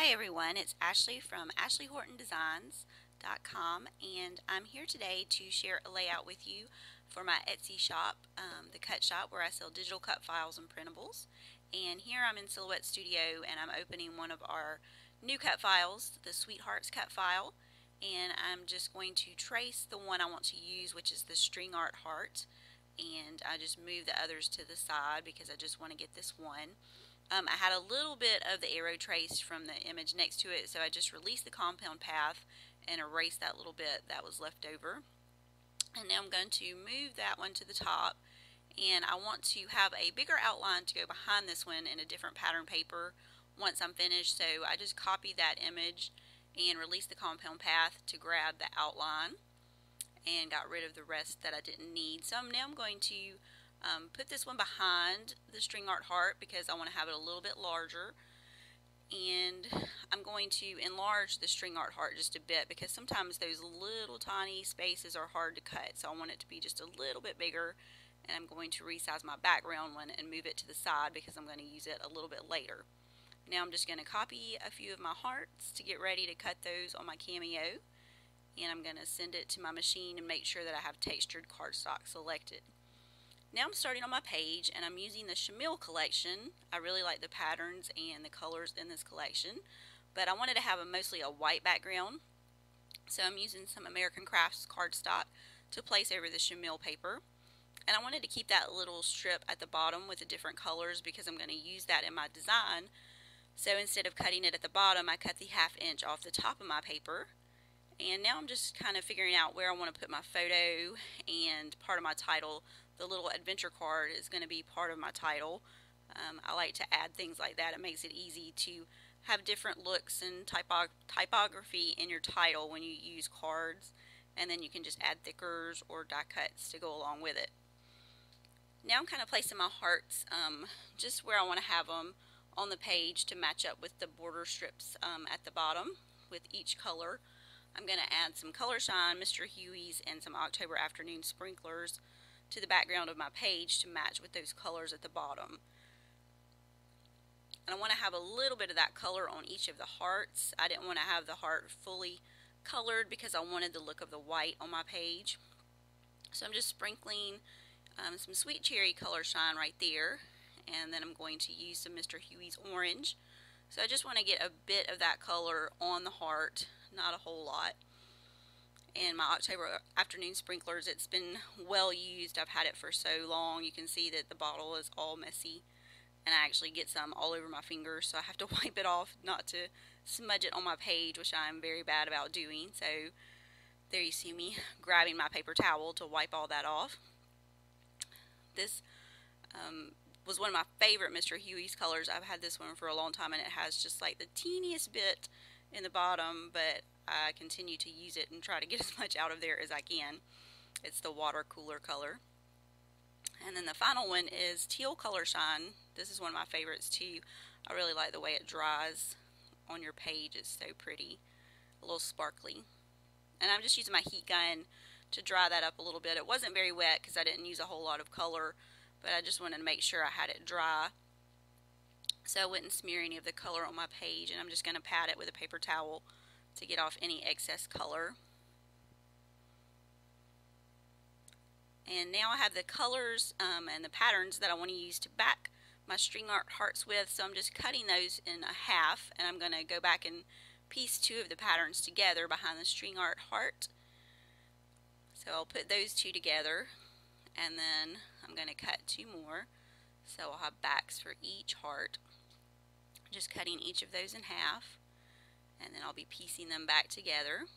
Hi everyone, it's Ashley from AshleyHortonDesigns.com, and I'm here today to share a layout with you for my Etsy shop, the Cut Shop, where I sell digital cut files and printables. And here I'm in Silhouette Studio and I'm opening one of our new cut files, the Sweethearts cut file, and I'm just going to trace the one I want to use, which is the string art heart, and I just move the others to the side because I just want to get this one. I had a little bit of the arrow traced from the image next to it, so I just released the compound path and erased that little bit that was left over. And now I'm going to move that one to the top, and I want to have a bigger outline to go behind this one in a different pattern paper once I'm finished. So I just copied that image and released the compound path to grab the outline and got rid of the rest that I didn't need. So now I'm going to put this one behind the string art heart because I want to have it a little bit larger, and I'm going to enlarge the string art heart just a bit because sometimes those little tiny spaces are hard to cut, so I want it to be just a little bit bigger. And I'm going to resize my background one and move it to the side because I'm going to use it a little bit later. Now I'm just going to copy a few of my hearts to get ready to cut those on my Cameo, and I'm going to send it to my machine and make sure that I have textured cardstock selected. Now I'm starting on my page and I'm using the Cameo collection. I really like the patterns and the colors in this collection, but I wanted to have mostly a white background, so I'm using some American Crafts cardstock to place over the Cameo paper. And I wanted to keep that little strip at the bottom with the different colors because I'm going to use that in my design. So instead of cutting it at the bottom, I cut the 1/2 inch off the top of my paper. And now I'm just kind of figuring out where I want to put my photo and part of my title. The little adventure card is going to be part of my title. I like to add things like that. It makes it easy to have different looks and typography in your title when you use cards, and then you can just add thickers or die cuts to go along with it. Now I'm kind of placing my hearts just where I want to have them on the page to match up with the border strips at the bottom with each color. I'm going to add some Color Shine, Mr. Huey's, and some October Afternoon sprinklers to the background of my page to match with those colors at the bottom. And I want to have a little bit of that color on each of the hearts. I didn't want to have the heart fully colored because I wanted the look of the white on my page. So I'm just sprinkling some Sweet Cherry Color Shine right there, and then I'm going to use some Mr. Huey's orange. So I just want to get a bit of that color on the heart, not a whole lot. And my October Afternoon sprinklers, it's been well used. I've had it for so long. You can see that the bottle is all messy, and I actually get some all over my fingers, so I have to wipe it off not to smudge it on my page, which I'm very bad about doing. So there you see me grabbing my paper towel to wipe all that off. This was one of my favorite Mr. Huey's colors. I've had this one for a long time, and it has just like the teeniest bit in the bottom, but I continue to use it and try to get as much out of there as I can. It's the water cooler color. And then the final one is Teal Color Shine. This is one of my favorites too. I really like the way it dries on your page. It's so pretty, a little sparkly. And I'm just using my heat gun to dry that up a little bit. It wasn't very wet because I didn't use a whole lot of color, but I just wanted to make sure I had it dry so I wouldn't smear any of the color on my page. And I'm just going to pat it with a paper towel to get off any excess color. And now I have the colors and the patterns that I want to use to back my string art hearts with, so I'm just cutting those in half, and I'm going to go back and piece 2 of the patterns together behind the string art heart. So I'll put those 2 together, and then I'm going to cut 2 more, so I'll have backs for each heart. Just cutting each of those in half, and then I'll be piecing them back together.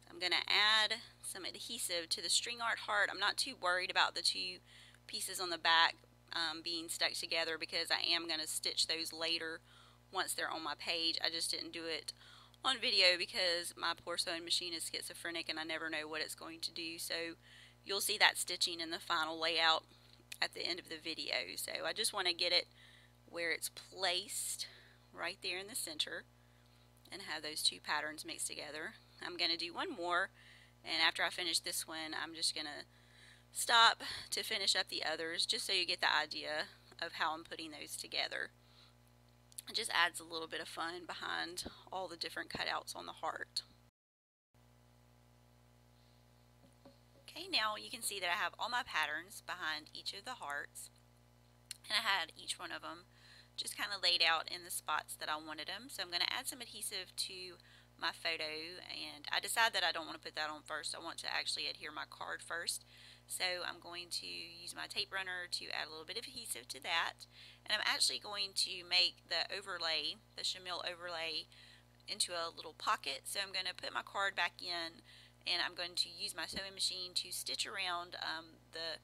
I'm going to add some adhesive to the string art heart. I'm not too worried about the 2 pieces on the back being stuck together because I am going to stitch those later once they're on my page. I just didn't do it on video because my poor sewing machine is schizophrenic and I never know what it's going to do. So you'll see that stitching in the final layout at the end of the video. So I just want to get it where it's placed right there in the center and have those 2 patterns mixed together. I'm going to do one more, and after I finish this one, I'm just going to stop to finish up the others, just so you get the idea of how I'm putting those together. It just adds a little bit of fun behind all the different cutouts on the heart. Okay, now you can see that I have all my patterns behind each of the hearts, and I had each one of them just kind of laid out in the spots that I wanted them. So I'm going to add some adhesive to my photo, and I decided that I don't want to put that on first. I want to actually adhere my card first. So I'm going to use my tape runner to add a little bit of adhesive to that, and I'm actually going to make the overlay, the chenille overlay, into a little pocket. So I'm going to put my card back in, and I'm going to use my sewing machine to stitch around the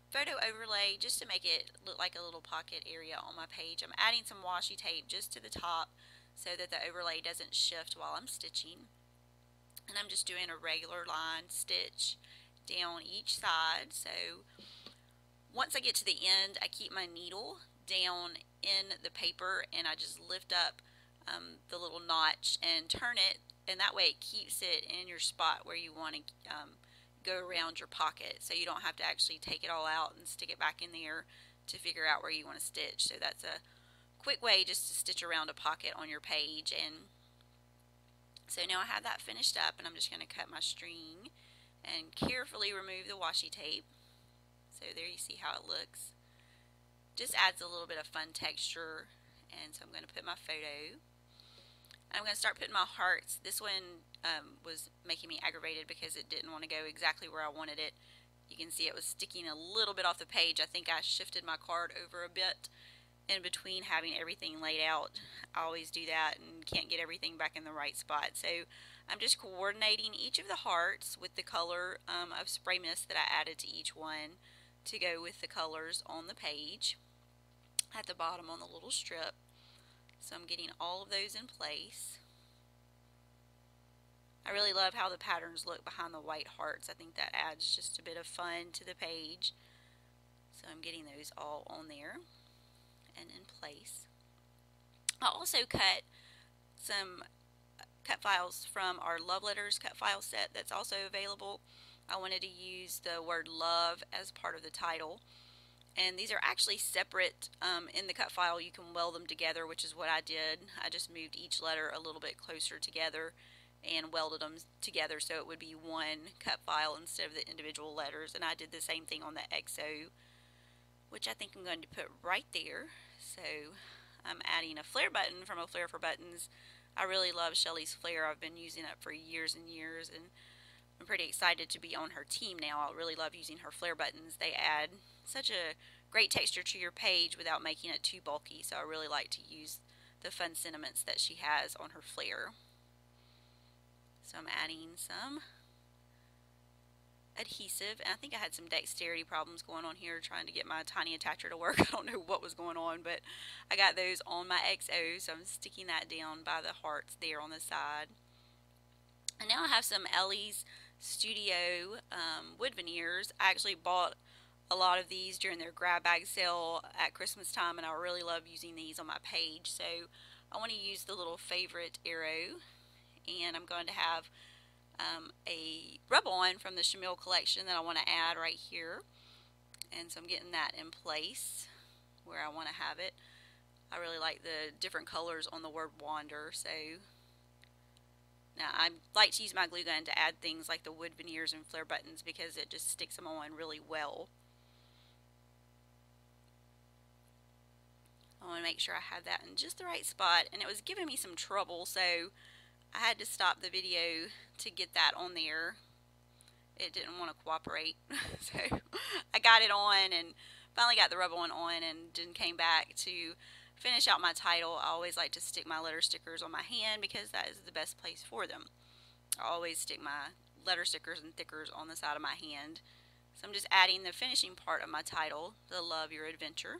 photo overlay just to make it look like a little pocket area on my page. I'm adding some washi tape just to the top so that the overlay doesn't shift while I'm stitching. And I'm just doing a regular line stitch down each side. So once I get to the end, I keep my needle down in the paper and I just lift up the little notch and turn it, and that way it keeps it in your spot where you want to go around your pocket, so you don't have to actually take it all out and stick it back in there to figure out where you want to stitch. So that's a quick way just to stitch around a pocket on your page. And so now I have that finished up, and I'm just going to cut my string and carefully remove the washi tape. So there you see how it looks. Just adds a little bit of fun texture. And so I'm going to put my photo. I'm going to start putting my hearts. This one was making me aggravated because it didn't want to go exactly where I wanted it. You can see it was sticking a little bit off the page. I think I shifted my card over a bit in between having everything laid out. I always do that and can't get everything back in the right spot. So I'm just coordinating each of the hearts with the color of spray mist that I added to each one to go with the colors on the page at the bottom on the little strip. So I'm getting all of those in place. I really love how the patterns look behind the white hearts. I think that adds just a bit of fun to the page. So I'm getting those all on there and in place. I also cut some cut files from our Love Letters cut file set that's also available. I wanted to use the word love as part of the title. And these are actually separate in the cut file. You can weld them together, which is what I did. I just moved each letter a little bit closer together and welded them together so it would be one cut file instead of the individual letters. And I did the same thing on the XO, which I think I'm going to put right there. So I'm adding a Flair button from a Flair for Buttons. I really love Shelly's Flair. I've been using it for years and years, and I'm pretty excited to be on her team now. I really love using her Flair buttons. They add such a great texture to your page without making it too bulky, so I really like to use the fun sentiments that she has on her Flair. So I'm adding some adhesive, and I think I had some dexterity problems going on here trying to get my tiny attacher to work. I don't know what was going on, but I got those on my XO, so I'm sticking that down by the hearts there on the side. And now I have some Ellie's Studio wood veneers. I actually bought a lot of these during their grab bag sale at Christmas time, and I really love using these on my page. So I want to use the little favorite arrow, and I'm going to have a rub-on from the chenille collection that I want to add right here. And so I'm getting that in place where I want to have it. I really like the different colors on the word wander, so now I like to use my glue gun to add things like the wood veneers and Flair buttons because it just sticks them on really well. I want to make sure I have that in just the right spot, and it was giving me some trouble, so I had to stop the video to get that on there. It didn't want to cooperate, so I got it on and finally got the rub-on on, and then came back to finish out my title. I always like to stick my letter stickers on my hand because that is the best place for them. I always stick my letter stickers and thickers on the side of my hand. So I'm just adding the finishing part of my title, the Love Your Adventure.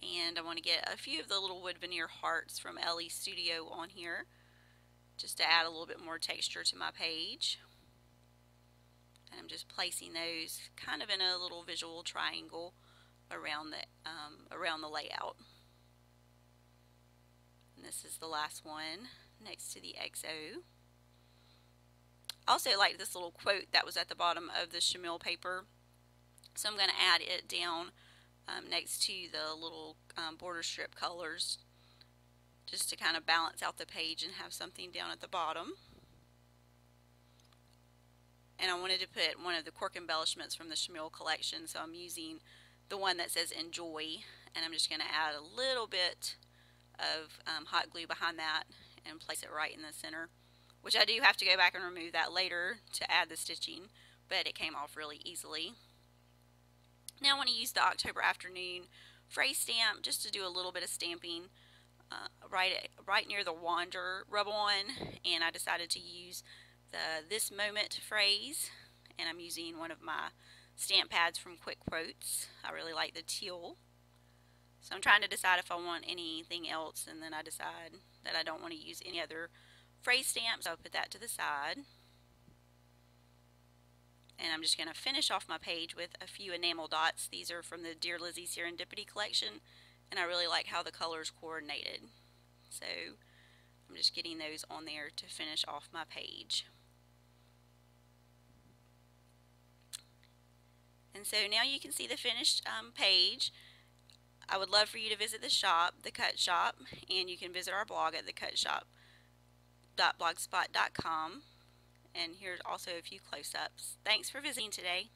And I want to get a few of the little wood veneer hearts from Ellie's Studio on here, just to add a little bit more texture to my page. And I'm just placing those kind of in a little visual triangle around the layout. And this is the last one next to the XO. also like this little quote that was at the bottom of the chenille paper, so I'm going to add it down next to the little border strip colors, just to kind of balance out the page and have something down at the bottom. And I wanted to put one of the cork embellishments from the chenille collection, so I'm using the one that says enjoy, and I'm just going to add a little bit of hot glue behind that and place it right in the center, which I do have to go back and remove that later to add the stitching, but it came off really easily. Now I want to use the October Afternoon phrase stamp just to do a little bit of stamping right near the Wander rub-on, and I decided to use the This Moment phrase, and I'm using one of my stamp pads from Quick Quotes. I really like the teal. So I'm trying to decide if I want anything else, and then I decide that I don't want to use any other phrase stamps, so I'll put that to the side. And I'm just going to finish off my page with a few enamel dots. These are from the Dear Lizzie Serendipity collection, and I really like how the colors coordinated. So I'm just getting those on there to finish off my page. And so now you can see the finished page. I would love for you to visit the shop, the Cut Shop, and you can visit our blog at thecutshop.blogspot.com. And here's also a few close-ups. Thanks for visiting today.